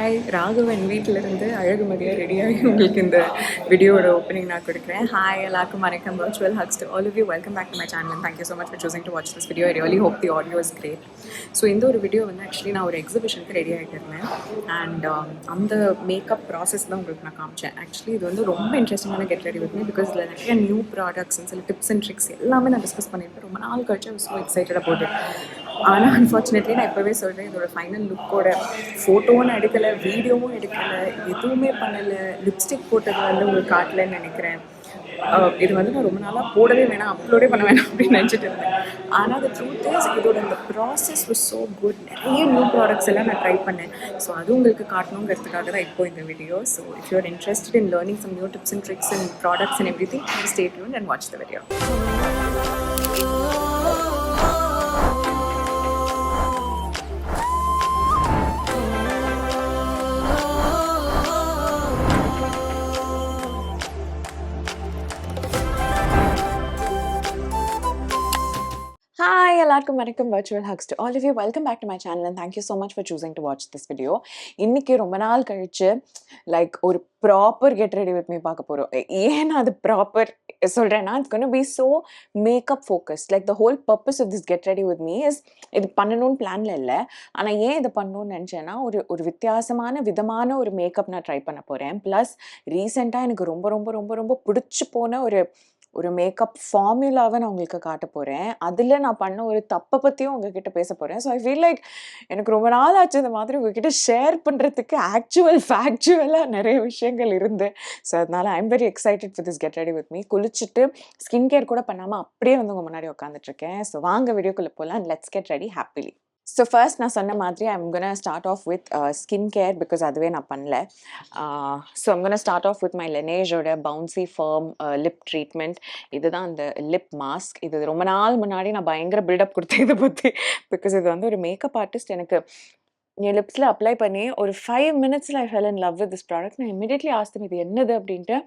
Hi Raghavan வீட்டிலேருந்து அழகுமதியாக ரெடியாகி உங்களுக்கு இந்த வீடியோட ஓப்பனிங் நான் கொடுக்குறேன். ஹாய் எல்லாருக்கும் வணக்கம். virtual hugs to all of you. Welcome back to my channel and thank you so much for choosing to watch this video. I really hope the audio is great. So இந்த ஒரு video வந்து actually நான் ஒரு எக்ஸிபிஷனுக்கு ready ஆகிட்டு இருந்தேன் and அந்த makeup process தான் உங்களுக்கு நான் காமிச்சேன். ஆக்சுவலி இது வந்து ரொம்ப இன்ட்ரெஸ்டிங்கான get ready with me because இதில் நிறைய நியூ ப்ராடக்ட்ஸ் சில டிப்ஸ் அண்ட் ட்ரிக்ஸ் எல்லாமே நான் டிஸ்கஸ் பண்ணியிருப்பேன். ரொம்ப நாள் கழிச்சு ஸோ எக்ஸைட்டட் அபவுட் இட். ஆனால் அன்ஃபார்ச்சுனேட்லி நான் இப்போவே சொல்கிறேன், இதோட ஃபைனல் லுக்கோட ஃபோட்டோவும் நான் எடுக்கலை, வீடியோவும் எடுக்கலை, எதுவுமே பண்ணலை. லிப்ஸ்டிக் போட்டது வந்து உங்களுக்கு காட்டலன்னு நினைக்கிறேன். இது வந்து நான் ரொம்ப நாளாக போடவே வேணாம், அப்லோடே பண்ண வேணாம் அப்படின்னு நினச்சிட்டு இருந்தேன். ஆனால் அந்த ட்ரூத் இஸ் இதோட அந்த ப்ராசஸ் வாஸ் ஸோ குட். நிறைய நியூ ப்ராடக்ட்ஸ் எல்லாம் நான் ட்ரை பண்ணேன். ஸோ அது உங்களுக்கு காட்டணுங்கிறதுக்காக தான் இப்போ இந்த video. So if you are interested in learning some new tips and tricks and products and everything, stay tuned and watch the video. Hi, எல்லாருக்கும் வணக்கம். virtual hugs to all of you. Welcome back to my channel and thank you so much for choosing to watch this video. இன்னைக்கு ரொம்ப நாள் கழிச்சு like ஒரு proper get ready with me பார்க்க போகிறோம். ஏன்னா அது ப்ராப்பர் சொல்கிறேன்னா it's going to be so makeup focused. Like the whole purpose of this get ready with me is இது பண்ணணும்னு பிளான்ல இல்லை. ஆனால் ஏன் இதை பண்ணணும்னு நினச்சேன்னா ஒரு வித்தியாசமான விதமான ஒரு மேக்கப் நான் ட்ரை பண்ண போகிறேன். ப்ளஸ் ரீசெண்டாக எனக்கு ரொம்ப ரொம்ப ரொம்ப ரொம்ப பிடிச்சி போன ஒரு மேக்கப் ஃபார்முலாவை நான் உங்களுக்கு காட்ட போகிறேன். அதில் நான் பண்ண ஒரு தப்பை பற்றியும் உங்ககிட்ட பேச போகிறேன். ஸோ ஐ ஃபீல் லைக் எனக்கு ரொம்ப நாள் ஆச்சு இந்த மாதிரி உங்ககிட்ட ஷேர் பண்ணுறதுக்கு ஃபேக்சுவலாக நிறைய விஷயங்கள் இருந்து. ஸோ அதனால் I am very excited for this get ready with me. குளிச்சுட்டு ஸ்கின் கேர் கூட பண்ணாமல் அப்படியே வந்து உங்கள் முன்னாடி உட்காந்துட்ருக்கேன். ஸோ வாங்க வீடியோக்குள்ளே போகலாம். Let's get ready happily. So first நான் சொன்ன மாதிரி I'm gonna start off with skin care because அதுவே நான் பண்ணல. So I'm gonna start off with my லெனேஜோட பவுன்சி ஃபர்ம் லிப் ட்ரீட்மெண்ட். இதுதான் அந்த லிப் மாஸ்க். இது ரொம்ப நாள் முன்னாடி நான் பயங்கர பில்டப் கொடுத்தேன் இதை பற்றி. பிகாஸ் இது வந்து ஒரு மேக்கப் ஆர்டிஸ்ட் எனக்கு என் லிப்ஸில் அப்ளை பண்ணி ஒரு 5 minutes I fell in love with this product. நான் இமீடியட்லி ஆஸ்தம் இது என்னது அப்படின்ட்டு.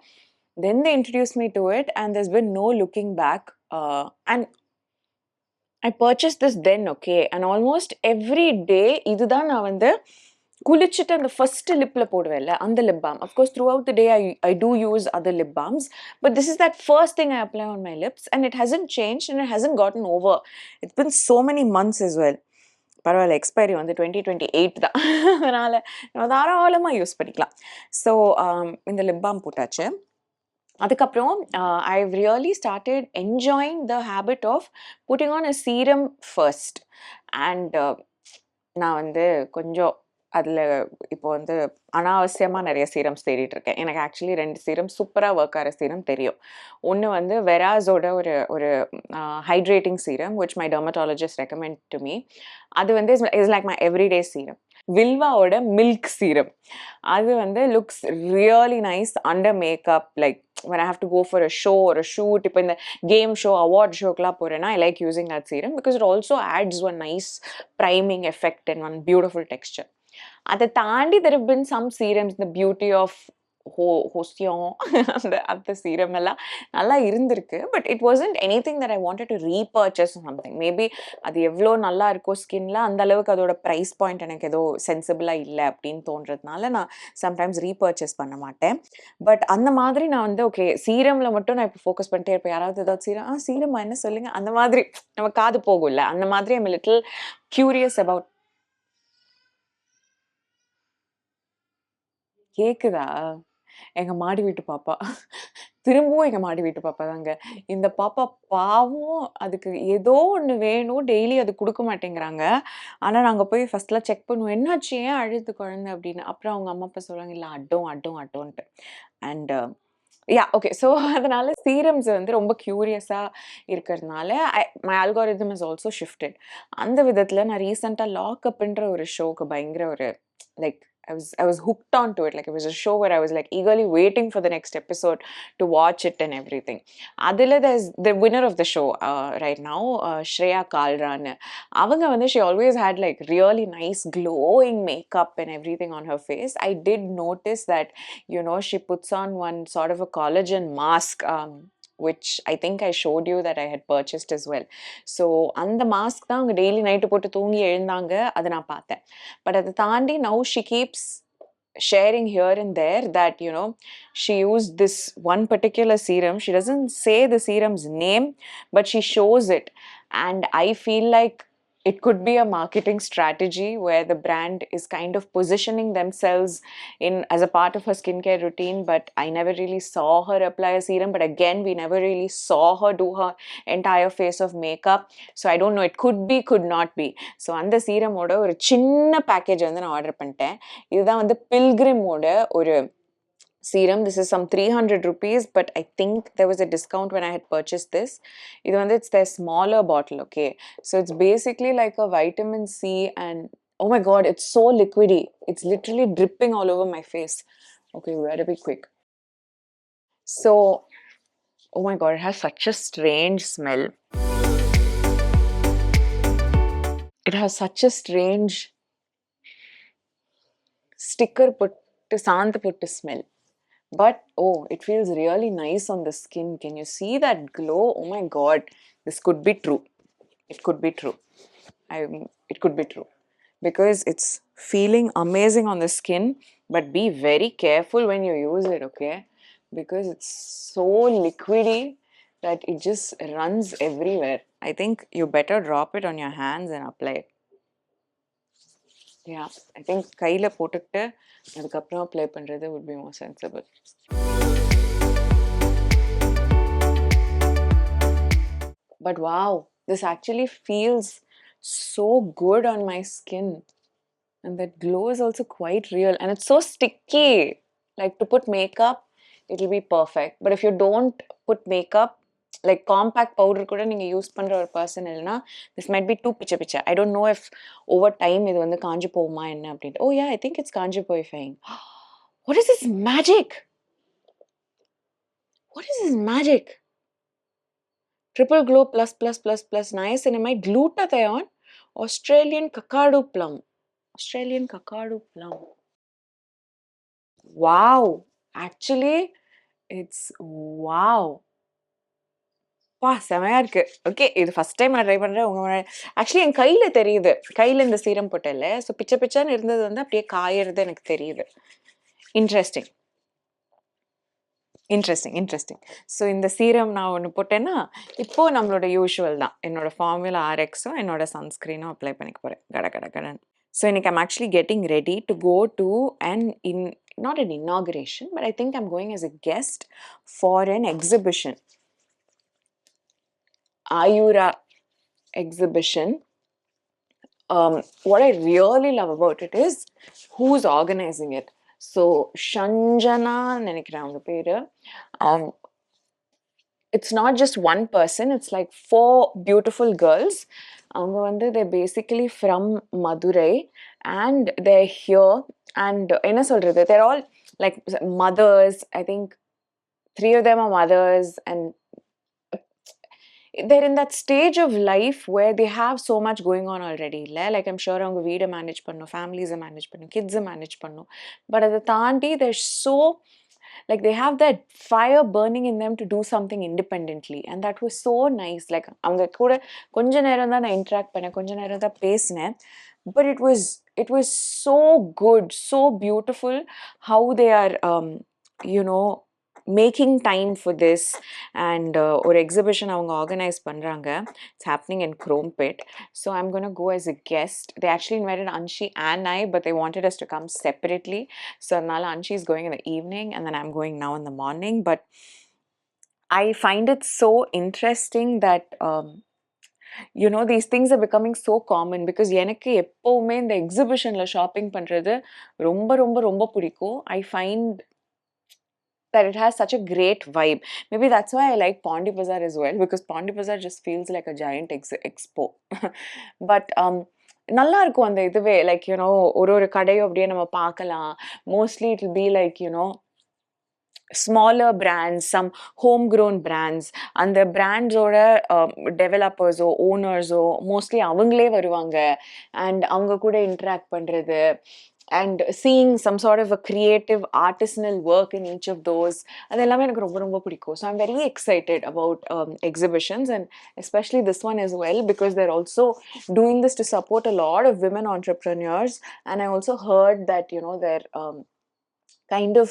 தென் they introduced me to it and there's been no looking back. And I purchased this then, okay, and almost every day இதுதான் நான் வந்து குளிச்சுட்டு அந்த first லிப்பில் போடுவேன்ல அந்த lip balm. Of course throughout the day I do use other lip balms, but this is that first thing I apply on my lips and it hasn't change and it hasn't gotten over. It's been so many months as well. பரவாயில்ல, expiry வந்து 2028 தான். அதனால் நம்ம தாராளமாக use பண்ணிக்கலாம். So இந்த lip balm போட்டாச்சு. அதுக்கப்புறம் I've really started enjoying the habit of putting on a serum first. And நான் வந்து கொஞ்சம் அதில் இப்போ வந்து அனாவசியமாக நிறைய சீரம்ஸ் தேடிட்டு இருக்கேன். எனக்கு ஆக்சுவலி 2 சீரம் சூப்பராக ஒர்க் ஆகிற சீரம் தெரியும். ஒன்று வந்து வெராஸோட ஒரு hydrating serum which my dermatologist recommend to me. அது வந்து is like my everyday serum. வில்வாவோட மில்க் சீரம் அது வந்து looks really nice under makeup. Like when I have to go for a show or a shoot, இப்போ இந்த game show award ஷோக்கெலாம் போகிறேன்னா I like using that serum because it also adds one nice priming effect and one beautiful texture. அதை தாண்டி there have been some serums, the beauty of ஹோஸ்டியம் அந்த serum எல்லாம் நல்லா இருந்திருக்கு. But it wasn't any thing that I wanted to repurchase something. Maybe அது எவ்வளோ நல்லா இருக்கோ ஸ்கின்ல அந்த அளவுக்கு அதோட ப்ரைஸ் பாயிண்ட் எனக்கு ஏதோ சென்சிபிளாக இல்லை அப்படின்னு தோன்றதுனால நான் சம்டைம்ஸ் ரீபர்ச்சேஸ் பண்ண மாட்டேன். பட் அந்த மாதிரி நான் வந்து ஓகே சீரமில் மட்டும் நான் இப்போ ஃபோக்கஸ் பண்ணிட்டே இருப்பேன். யாராவது ஏதாவது சீரமா என்ன சொல்லுங்க அந்த மாதிரி நம்ம காது போகும்ல, அந்த மாதிரி ஐம் லிட்டில் கியூரியஸ் அபவுட். கேக்குதா? எங்க மாடி வீட்டு பாப்பா திரும்பவும் எங்க மாடி வீட்டு பாப்பா தாங்க. இந்த பாப்பா பாவம், அதுக்கு ஏதோ ஒன்று வேணும், டெய்லி அது கொடுக்க மாட்டேங்கிறாங்க. ஆனால் நாங்கள் போய் ஃபர்ஸ்ட்லாம் செக் பண்ணுவோம், என்னாச்சு ஏன் அழுது குழந்தை அப்படின்னு. அப்புறம் அவங்க அம்மா அப்பா சொல்லுவாங்க இல்லை அட்டோன்ட்டு. And okay. ஸோ அதனால சீரம்ஸ் வந்து ரொம்ப க்யூரியஸாக இருக்கிறதுனால my algorithm is also shifted. அந்த விதத்தில் நான் ரீசெண்டாக லாக்அப்ன்ற ஒரு ஷோக்கு பயங்கர ஒரு like I was hooked onto it. Like it was a show where I was like eagerly waiting for the next episode to watch it and everything. Adila there's the winner of the show right now, Shreya Kalran. Avanga vanda she always had like really nice glowing makeup and everything on her face. I did notice that, you know, she puts on one sort of a collagen mask, which I think I showed you that I had purchased as well. So அந்த mask தான் அவங்க daily night போட்டு தூங்கி எழுந்தாங்க, அதை நான் பார்த்தேன். But அதை தாண்டி now she keeps sharing here and there that, you know, she used this one particular serum. She doesn't say the serum's name, but she shows it. And I feel like it could be a marketing strategy where the brand is kind of positioning themselves in as a part of her skincare routine. But I never really saw her apply a serum. But again, we never really saw her do her entire face of makeup. So I don't know. It could be, could not be. So அந்த சீரமோட ஒரு சின்ன package வந்து நான் order பண்ணிட்டேன். இதுதான் வந்து பில்கிரிமோட ஒரு serum. This is some 300 rupees, but I think there was a discount when I had purchased this. It's their smaller bottle, okay? So it's basically like a vitamin C, and oh my god, it's so liquidy. It's literally dripping all over my face. Okay, we gotta be quick. So, oh my god, it has such a strange smell. It has such a strange sticker put smell. But oh, it feels really nice on the skin. Can you see that glow? Oh my god, this could be true. It could be true. It could be true because it's feeling amazing on the skin. But be very careful when you use it, okay? Because it's so liquidy that it just runs everywhere. I think you better drop it on your hands and apply it. Yeah, I think கையில போட்டுட்டு அதுக்கப்புறம் apply பண்றது would be more sensible. But wow, this actually feels so good on my skin. And that glow is also quite real. And it's so sticky. Like to put makeup, it'll be perfect. But if you don't put makeup, like compact powder kuda neenga use pandra or person illna, this might be too picha picha. I don't know if over time idu vandu kaanji povuma enna appadinu. Oh yeah, I think it's kaanji povifying. What is this magic? What is this magic? Triple glow plus plus plus plus niacinamide glutathione Australian kakadu plum. Australian kakadu plum. Wow. Actually, it's wow. பா செமையா இருக்கு. Okay, இது first time நான் try பண்றேன். Actually என் கையில தெரியுது. கையில இந்த சீரம் போட்டல. ஸோ பிச்சை பிச்சான்னு இருந்தது வந்து அப்படியே காயறது எனக்கு தெரியுது. இன்ட்ரெஸ்டிங். இன்ட்ரெஸ்டிங். ஸோ இந்த சீரம் நான் ஒன்று போட்டேன்னா இப்போ நம்மளோட யூஷுவல் தான். என்னோட ஃபார்முலா RXும் என்னோட சன்ஸ்க்ரீனும் அப்ளை பண்ணிக்க போறேன். கடன். So I'm actually getting ready to go to not an inauguration, but I think I'm going as a guest for an exhibition. Ayura exhibition. What I really love about it is who's organizing it. So Shanjana nenikiran avanga peru. It's not just one person, it's like 4 beautiful girls. They're basically from Madurai and they're here. And they're all like mothers. I think 3 of them are mothers, and they're in that stage of life where they have so much going on already. Like I'm sure அவங்க வீடை manage பண்ணும், ஃபேமிலிஸை manage பண்ணும், கிட்ஸை manage பண்ணும். But அதை தாண்டி they're so like they have that fire burning in them to do something independently, and that was so nice. Like அவங்க கூட கொஞ்ச நேரம் தான் நான் interact பண்ணேன், கொஞ்ச நேரம் தான் பேசினேன், but it was so good, so beautiful how they are making time for this. And or exhibition avanga organize பண்றாங்க. It's happening in Chromepit. So I'm going to go as a guest. They actually invited Anshi and I, but they wanted us to come separately. So Nala Anshi is going in the evening and then I'm going now in the morning. But I find it so interesting that these things are becoming so common, because எனக்கு எப்பவுமே இந்த எக்ஸிபிஷன்ல shopping பண்றது ரொம்ப ரொம்ப ரொம்ப பிடிக்கும். I find that it has such a great vibe. Maybe that's why I like Pondi Bazaar as well, because Pondi Bazaar just feels like a giant expo. But நல்லா இருக்கும் அந்த இதுவே, like ஒரு கடையும் அப்படியே நம்ம பார்க்கலாம். Mostly it will be like smaller brands, some homegrown brands, and the brands ஓட developers or owners mostly அவங்களே வருவாங்க and அவங்க கூட interact பண்றது and seeing some sort of a creative artisanal work in each of those. அதெல்லாமே எனக்கு ரொம்ப ரொம்ப பிடிக்கும். So I'm very excited about exhibitions, and especially this one as well, because they're also doing this to support a lot of women entrepreneurs. And I also heard that they're kind of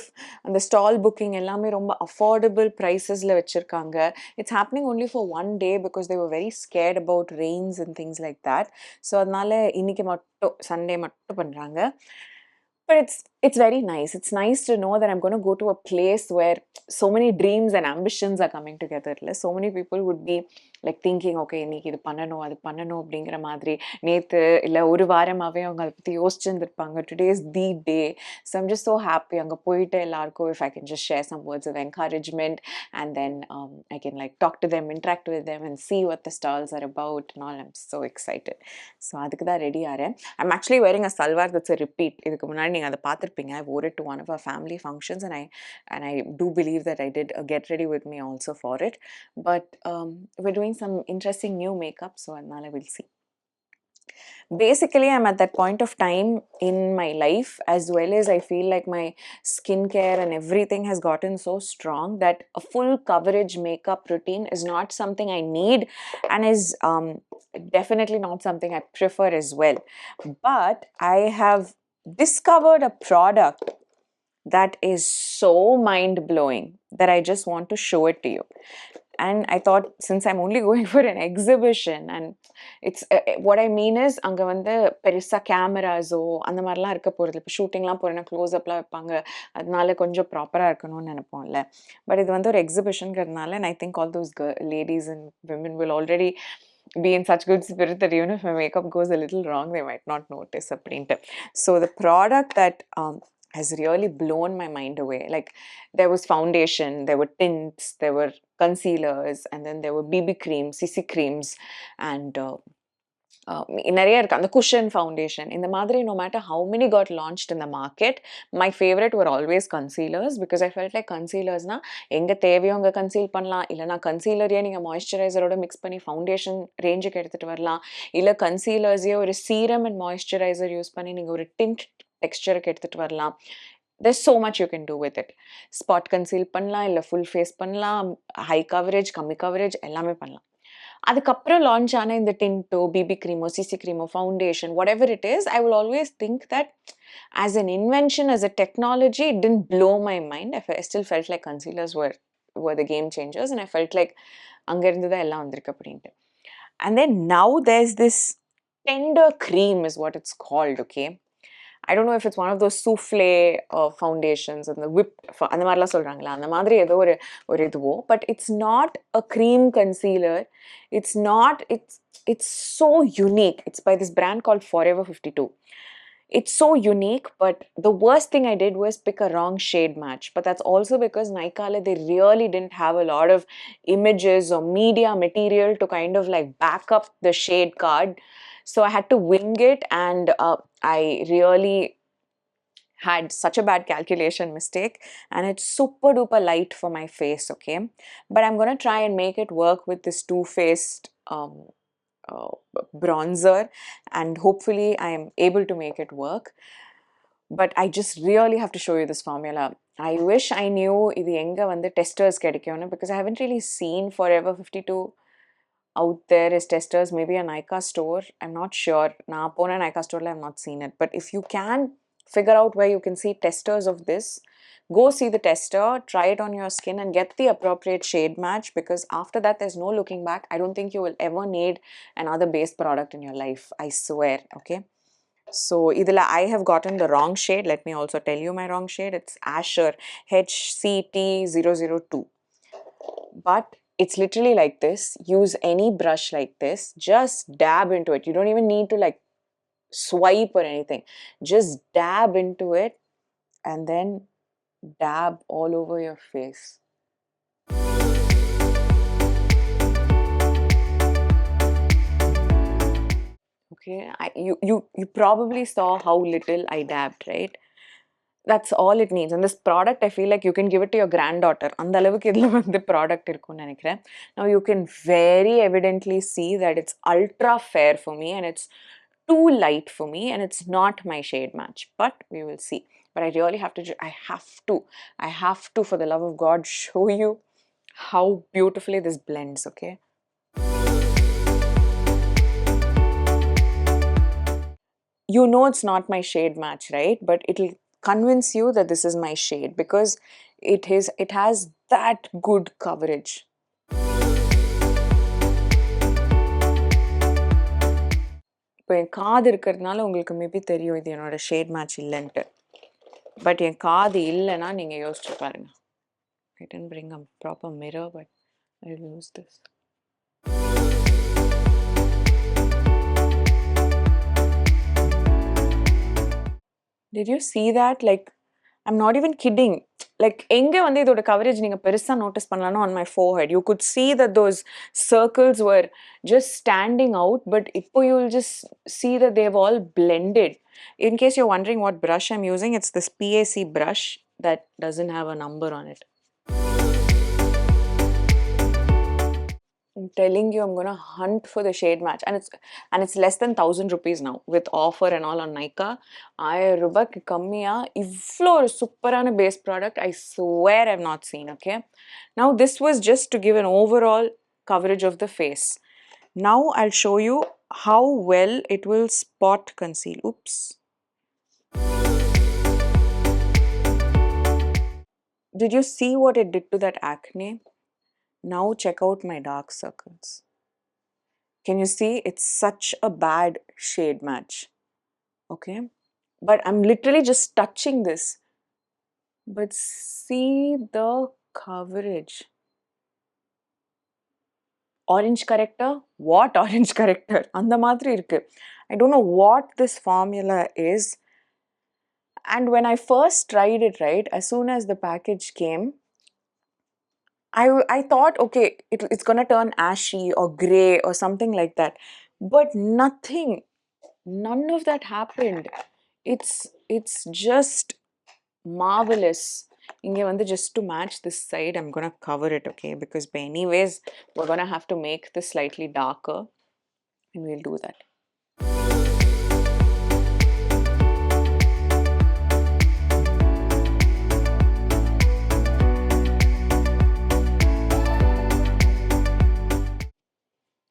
the stall booking ellame romba affordable prices la vechirukanga. It's happening only for one day because they were very scared about rains and things like that. So adnala இன்னைக்கு மட்டும் Sunday மட்டும் பண்றாங்க. But it's very nice. It's nice to know that I'm going to go to a place where so many dreams and ambitions are coming together. So many people would be like thinking, okay, இன்னைக்கு இது பண்ணணும் அது பண்ணணும் அப்படிங்கிற மாதிரி நேத்து இல்ல ஒரு வாரமாவே அவங்க அதை பத்தி யோசிச்சிருந்திருப்பாங்க. Today is the day. So I'm just so happy அங்க போயிட்டு எல்லாருக்கும் if I can just share some words of encouragement, and then I can like talk to them, interact with them and see what the stalls are about and all. I'm so excited. So அதுக்கு தான் ready ஆறேன். I'm actually wearing a salwar that's a repeat. இதுக்கு முன்னாடி நீங்க அதை பார்த்திருப்பீங்க. I wore it to one of our family functions, and I do believe that I did a get ready with me also for it. But we're doing some interesting new makeup, so adnala we'll see. Basically, I'm at that point of time in my life, as well as I feel like my skincare and everything has gotten so strong that a full coverage makeup routine is not something I need, and is definitely not something I prefer as well. But I have discovered a product that is so mind-blowing that I just want to show it to you. And I thought, since I'm only going for an exhibition, and it's what I mean is அங்க வந்து பெருசா கேமராஸோ அந்த மாதிரிலாம் இருக்க போகிறது. இப்போ ஷூட்டிங்லாம் போகிறேன்னா க்ளோஸ்அப்லாம் வைப்பாங்க, அதனால கொஞ்சம் ப்ராப்பராக இருக்கணும்னு நினைப்போம்ல. பட் இது வந்து ஒரு எக்ஸிபிஷனுங்கிறதுனால, and I think all those ladies and women will already be in such good spirit that even if my makeup goes a little wrong, they might not notice அப்படின்ட்டு. So the product that has really blown my mind away. Like, there was foundation, there were tints, there were concealers, and then there were BB creams, CC creams, and நிறைய இருக்கு. அந்த cushion foundation இந்த மாதிரி, no matter how many got launched in the market, my favorite were always concealers, because I felt like concealersனா எங்க தேவையோ அங்க கன்சீல் பண்ணலாம், இல்லைனா கன்சீலரையே நீங்க மாய்ஸ்சரைசரோட மிக்ஸ் பண்ணி ஃபவுண்டேஷன் ரேஞ்சுக்கு எடுத்துட்டு வரலாம், இல்லை கன்சீலர்ஸையே ஒரு சீரம் அண்ட் மாய்ஸ்சரைசர் யூஸ் பண்ணி நீங்க ஒரு டிண்ட் டெக்ஸ்சருக்கு எடுத்துட்டு வரலாம். There's so much you can do with it. Spot conceal பண்ணலாம், இல்லை full face பண்ணலாம், high coverage, கம்மி coverage எல்லாமே பண்ணலாம். அதுக்கப்புறம் லான்ச் ஆன இந்த டின்ட்டோ, பிபி கிரீமோ, சிசி கிரீமோ, foundation, whatever it is, I will always think that as an invention, as a technology, it didn't blow my mind. I still felt like concealers were the game changers, and I felt like அங்க இருந்து தான் எல்லாம் வந்திருக்கு அப்படின்ட்டு. And then now there's this tender cream is what it's called, okay? I don't know if it's one of those souffle foundations and the whipped அந்த மாதிரிலாம் சொல்கிறாங்களா, அந்த மாதிரி ஏதோ ஒரு இதுவோ. But it's not a cream concealer. It's so unique. It's by this brand called Forever 52. It's so unique, but the worst thing I did was pick a wrong shade match. But that's also because Nykala, they really didn't have a lot of images or media material to kind of like back up the shade card. So I had to wing it, and I really had such a bad calculation mistake, and it's super duper light for my face, okay? But I'm going to try and make it work with this Too Faced bronzer, and hopefully I am able to make it work. But I just really have to show you this formula. I wish I knew இது எங்க வந்து testers கிடைக்கும்னு, because I haven't really seen Forever 52 out there as testers. Maybe a Nykaa store, I'm not sure. நான் போன Nykaa store I've not seen it. But if you can figure out where you can see testers of this, go see the tester, try it on your skin and get the appropriate shade match, because after that there's no looking back. I don't think you will ever need another base product in your life, I swear, okay? So idila I have gotten the wrong shade. Let me also tell you my wrong shade. It's Asher HCT002. But it's literally like this. Use any brush like this, just dab into it. You don't even need to like swipe or anything. Just dab into it and then dab all over your face. Okay, you probably saw how little I dabbed, right? That's all it needs. And this product, I feel like you can give it to your granddaughter. அந்த அளவுக்கு இதுல வந்து product இருக்கும்னு நினைக்கிறேன். Now you can very evidently see that it's ultra fair for me, and it's too light for me, and it's not my shade match. But we will see. But I really have to, I have to, for the love of God, show you how beautifully this blends, okay? You know it's not my shade match, right? But it'll convince you that this is my shade because it has that good coverage. இப்போ என் காது இருக்கிறதுனால உங்களுக்கு maybe தெரியும் இது என்னோட shade match இல்லைன்ட்டு. But என் காது இல்லைன்னா நீங்கள் யோசிச்சு பாருங்க. I didn't bring a proper mirror, but I'll use this. Did you see that? Like, I'm not even kidding. Like, எங்க வந்து இதோட coverage நீங்க பெருசா notice பண்ணலாம்னா on my forehead. You could see that those circles were just standing out, but இப்போ you'll just see that they've all blended. In case you're wondering what brush I'm using, it's this PAC brush that doesn't have a number on it. I'm telling you, I'm gonna hunt for the shade match, and it's less than 1,000 rupees now with offer and all on Nykaa. 1000 ரூபாய்க்கு கம்மியா இவ்ளோ ஒரு சூப்பரான base product I swear I've not seen. Okay, now this was just to give an overall coverage of the face. Now I'll show you how well it will spot conceal. Oops. Did you see what it did to that acne? Now check out my dark circles. Can you see? It's such a bad shade match. Okay, but I'm literally just touching this. But see the coverage. Orange corrector? What orange corrector? அந்த மாதிரி இருக்கு. I don't know what this formula is. And when I first tried it, right, as soon as the package came, I thought, okay, it's gonna turn ashy or grey or something like that. But nothing. None of that happened. It's just marvelous. இங்க வந்து just to match this side, I'm gonna cover it, okay? Because anyways, we're gonna have to make this slightly darker, and we'll do that.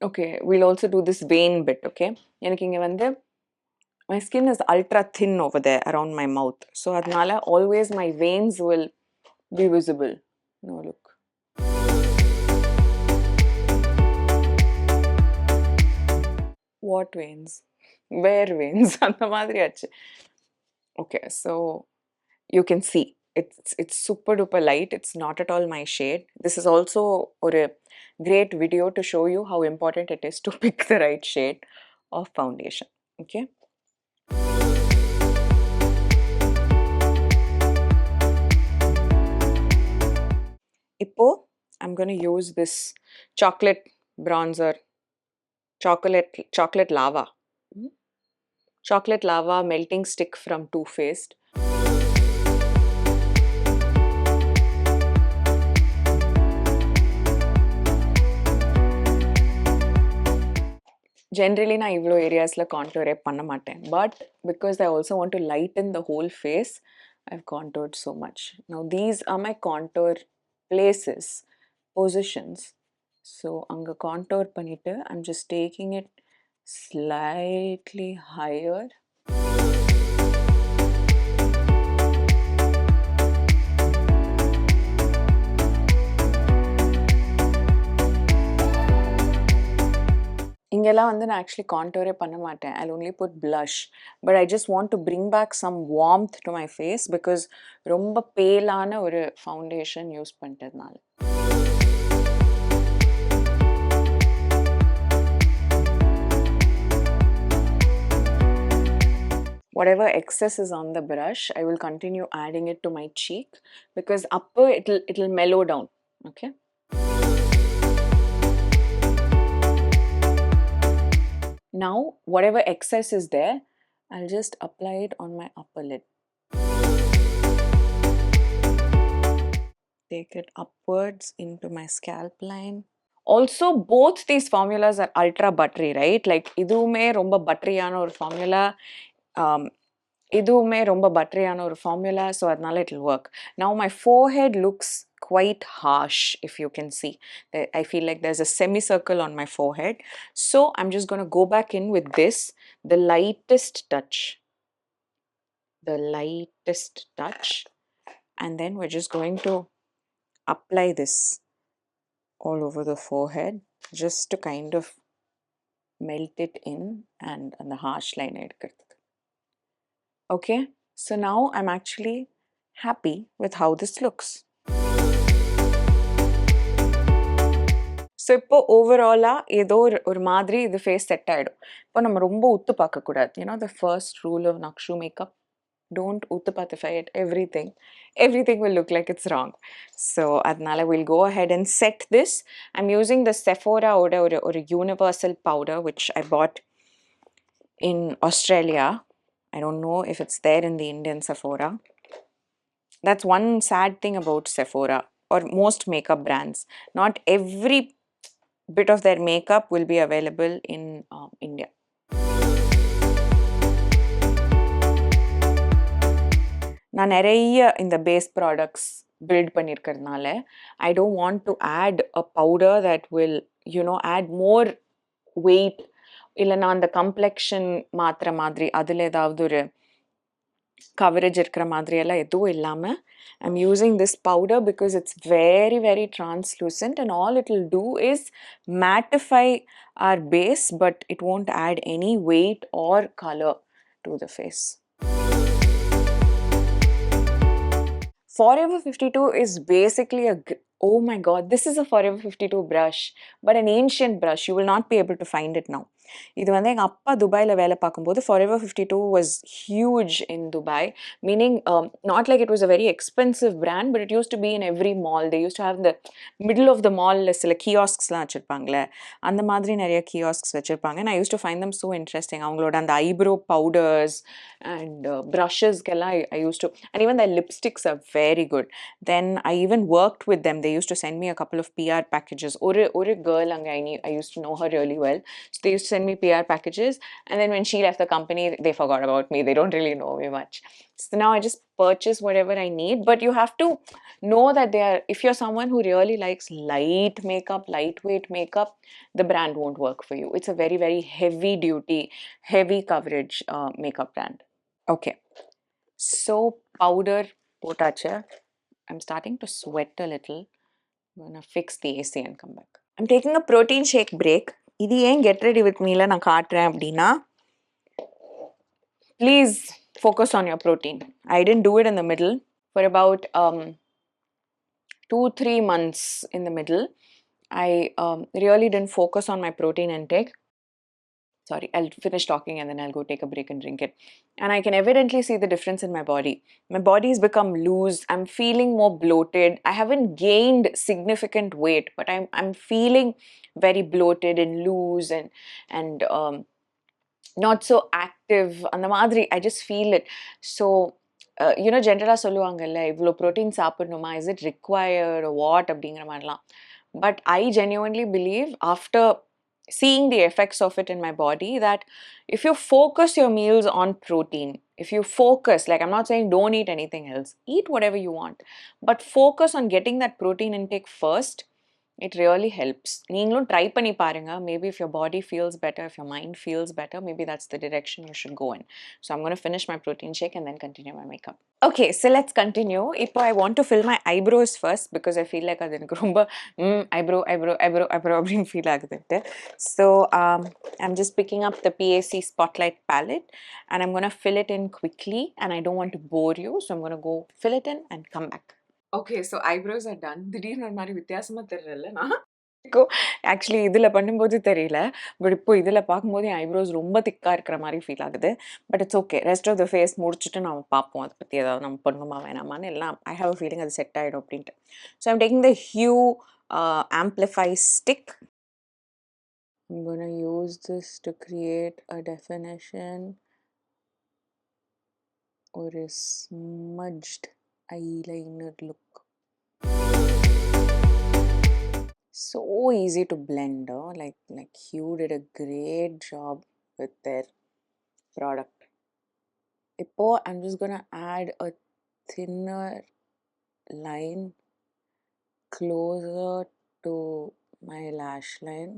Okay, we'll also do this vein bit, okay? எனக்கு இங்க வந்து my skin is ultra thin over there around my mouth, so adnala always my veins will be visible. No, look. What veins? Where veins? அந்த மாதிரி ஆச்சு. Okay, so you can see it's super duper light. It's not at all my shade. This is also a great video to show you how important it is to pick the right shade of foundation. Okay. Ipo, I'm going to use this chocolate bronzer, chocolate lava. Chocolate lava melting stick from Too Faced. Generally, I ivlo areas la contour panna maten, but because I also want to lighten the whole face, I've contoured so much. Now these are my contour places, positions. So anga contour பண்ணிட்டு I'm just taking it slightly higher. இங்கெல்லாம் வந்து நான் actually contour பண்ண மாட்டேன். I'll only put blush, but I just want to bring back some warmth to my face because ரொம்ப பேலான ஒரு foundation use பண்ணிட்டதுனால. Whatever excess is on the brush, I will continue adding it to my cheek because upper it'll mellow down. Okay. Now, whatever excess is there, I'll just apply it on my upper lid. Take it upwards into my scalp line. Also, both these formulas are ultra buttery, right? Like, idume romba butteryana or formula. Idume romba butteryana or formula, so adnala it'll work. Now, my forehead looks quite harsh, if you can see. I feel like there's a semicircle on my forehead. So I'm just going to go back in with this, the lightest touch. the lightest touch, and then we're just going to apply this all over the forehead just to kind of melt it in and the harsh line edukkuradhukku. Okay, so now I'm actually happy with how this looks. So இப்போ ஓவராலாக ஏதோ ஒரு மாதிரி இது face set ஆகிடும். இப்போ நம்ம ரொம்ப உத்து பார்க்கக்கூடாது. You know the first rule of நக்ஷு மேக்கப், டோன்ட் உத்து பார்த்துஃபை it everything will look like it's wrong. ஸோ அதனால we'll go ahead and set this. I'm using the Sephora ஓட ஒரு universal powder which I bought in Australia. I don't know if it's there in the Indian Sephora. That's one sad thing about Sephora or most makeup brands. Not every bit of their makeup will be available in India. நான் நிறைய இந்த base products build பண்ணியிருக்கிறதுனால I don't want to add a powder that will add more weight, இல்லைனா அந்த complexion மாற்றுற மாதிரி அதில் ஏதாவது ஒரு coverage இருக்கிற மாதிரியெல்லாம் எதுவும் இல்லாமல் I'm using this powder because it's very, very translucent, and all it will do is mattify our base, but it won't add any weight or color to the face. Forever 52 is basically oh my god, this is a Forever 52 brush, but an ancient brush. You will not be able to find it now. இது வந்து எங்கள் அப்பா துபாயில் வேலை பார்க்கும்போது Forever 52 was huge in Dubai, meaning not like it was a very expensive brand, but it used to be in every mall. They used to have in the middle of the mall சில கியாஸ்க்ஸ்லாம் வச்சுருப்பாங்களே, அந்த மாதிரி நிறைய kiosks வச்சுருப்பாங்க. And I used to find them so interesting. அவங்களோட அந்த eyebrow powders and brushes-கெல்லாம் I used to, and even their lipsticks are very good. Then I even worked with them. They used to send me a couple of PR packages. ஒரு girl அங்கே I used to know her really well. So they used to send me PR packages, and then when she left the company, they forgot about me. They don't really know me much. So now I just purchase whatever I need, but you have to know that if you're someone who really likes light makeup, lightweight makeup, the brand won't work for you. It's a very, very heavy duty, heavy coverage makeup brand. Okay, so powder potacha. I'm starting to sweat a little. I'm gonna fix the AC and come back. I'm taking a protein shake break. இது ஏன் get ready with meல நான் காட்டுறேன் அப்படின்னா, please focus on your protein. I didn't do it in the middle. For about 2-3 months in the middle, I really didn't focus on my protein intake. Sorry, I'll finish talking and then I'll go take a break and drink it. And I can evidently see the difference in my body. My body has become loose. I'm feeling more bloated. I haven't gained significant weight, but I'm feeling very bloated and loose and not so active. அந்த மாதிரி I just feel it. So ஜென்ரலாக சொல்லுவாங்கல்ல, இவ்வளோ protein சாப்பிடணுமா, is it required or what அப்படிங்கிற மாதிரிலாம். But I genuinely believe, after seeing the effects of it in my body, that if you focus your meals on protein, if you focus, like I'm not saying don't eat anything else, eat whatever you want, but focus on getting that protein intake first, it really helps. நீங்களும் try பண்ணி பாருங்க. Maybe if your body feels better, if your mind feels better, maybe that's the direction you should go in. So I'm going to finish my protein shake and then continue my makeup. Okay, so let's continue. இப்போ I want to fill my eyebrows first because I feel like அது எனக்கு ரொம்ப eyebrow அப்படின்னு feel ஆகுதுட்டு. So I'm just picking up the PAC Spotlight palette and I'm going to fill it in quickly, and I don't want to bore you, so I'm going to go fill it in and come back. Okay, so eyebrows are done. திடீர்னு ஒரு மாதிரி வித்தியாசமா தெரியல. நான் actually இதில் பண்ணும்போது தெரியல, but இப்போ இதில் பார்க்கும்போது என் ஐப்ரோஸ் ரொம்ப திக்காக இருக்கிற மாதிரி ஃபீல் ஆகுது. But it's okay, rest of the face முடிச்சுட்டு நம்ம பார்ப்போம் அதை பற்றி ஏதாவது நம்ம பண்ணுமா வேணாமான்னு. எல்லாம் ஐ ஹாவ் அ ஃபீலிங் அது செட் ஆகிடும் அப்படின்ட்டு. So I'm taking the hue amplify stick. I'm going to use this to create a definition or a smudged eyeliner look. So easy to blend, like Hue did a great job with their product. Now I'm just gonna add a thinner line closer to my lash line,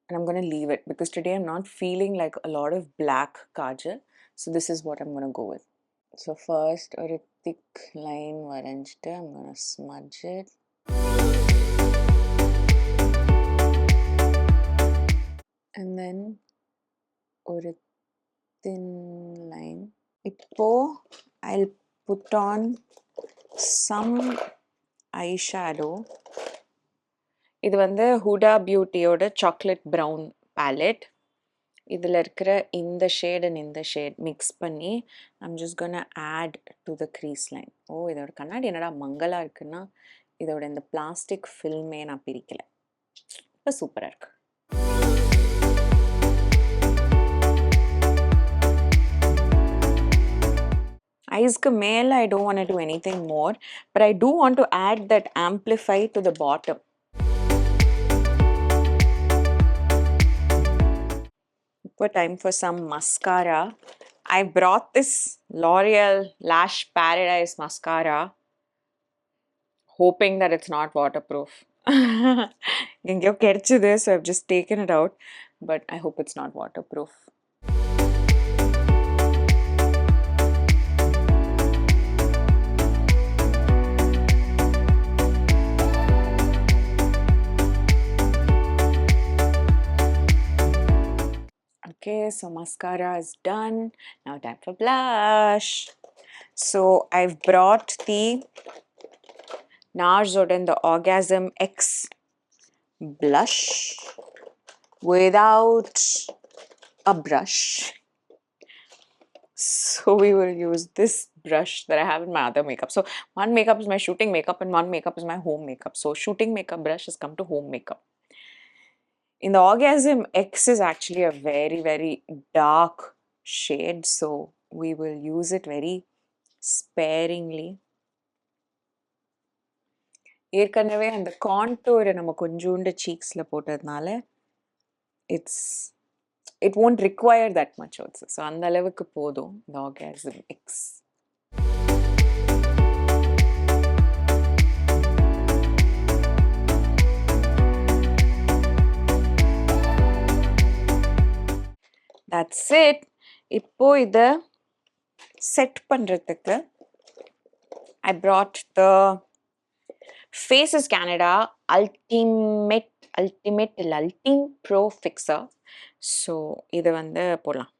and I'm gonna leave it because today I'm not feeling like a lot of black kajal, so this is what I'm gonna go with. So first ஒரு thick line வரைஞ்சிட்டு I'm gonna smudge it. And then ஒரு thin line. இப்போ I'll put on some eyeshadow. இது வந்து Huda Beautyயோட chocolate brown palette. இதில் இருக்கிற இந்த shade and இந்த ஷேட் மிக்ஸ் பண்ணி I'm just gonna add to the crease line. ஓ இதோட கண்ணாடி என்னடா மங்கலா இருக்குன்னா இதோட இந்த பிளாஸ்டிக் ஃபில்மே நான் பிரிக்கல. இப்போ சூப்பராக இருக்கு. ஐஸ்க்கு மேலே I don't want to do anything more, but I do want to add that amplify to the bottom. இப்போ time for some mascara. I brought this L'Oreal Lash Paradise mascara, hoping that it's not waterproof. எங்கேயோ கிடைச்சது, so I've just taken it out, but I hope it's not waterproof. Okay, so mascara is done. Now time for blush. So I've brought the NARS the Orgasm X blush without a brush. So we will use this brush that I have in my other makeup. So one makeup is my shooting makeup and one makeup is my home makeup. So shooting makeup brush has come to home makeup. In the Orgasm X is actually a very, very dark shade, so we will use it very sparingly. ஏற்கனவே அந்த contour நம்ம கொஞ்சோண்டு cheeksல போட்டதுனால it won't require that much also. So அந்த அளவுக்கு போதும் the Orgasm X. That's it. இப்போ இத செட் பண்றதுக்கு I brought the Faces Canada Ultimate Pro Fixer. So இத வந்து போடலாம்.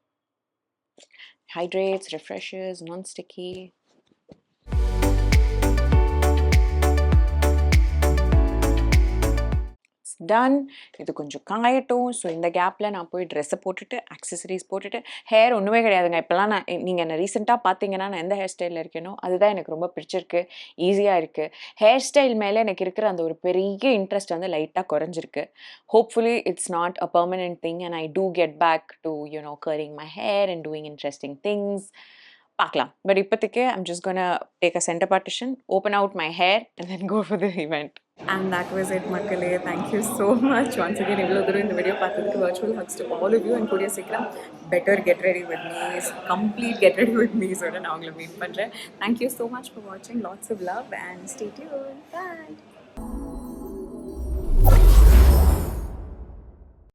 Hydrates, refreshes, non-sticky. Done. இது கொஞ்சம் காயட்டும். ஸோ இந்த கேப்பில் நான் போய் ட்ரெஸ்ஸை போட்டுட்டு ஆக்சசரிஸ் போட்டுட்டு ஹேர் ஒன்றுமே கிடையாதுங்க. இப்போலாம் நீங்கள் என்ன ரீசெண்டாக பார்த்தீங்கன்னா நான் எந்த ஹேர் ஸ்டைலில் இருக்கேனோ அதுதான் எனக்கு ரொம்ப பிடிச்சிருக்கு, ஈஸியாக இருக்குது. ஹேர் ஸ்டைல் மேலே எனக்கு இருக்கிற அந்த ஒரு பெரிய இன்ட்ரெஸ்ட் வந்து லைட்டாக குறைஞ்சிருக்கு. Hopefully it's not a permanent thing and I do get back to curling my hair and doing interesting things. பார்க்கலாம். பட் இப்போதைக்கு I'm just gonna take a center partition, open out my hair and then go for the event. And that was it, மக்களே. Thank you so much once again. இவ்வளோ தூரம் இந்த video பார்த்ததுக்கு virtual hugs to all of you and கூடிய சீக்கிரம் better get ready with me, complete get ready with me ஸோட நான் உங்களை meet பண்ணுறேன். Thank you so much for watching. Lots of love and stay tuned. Bye.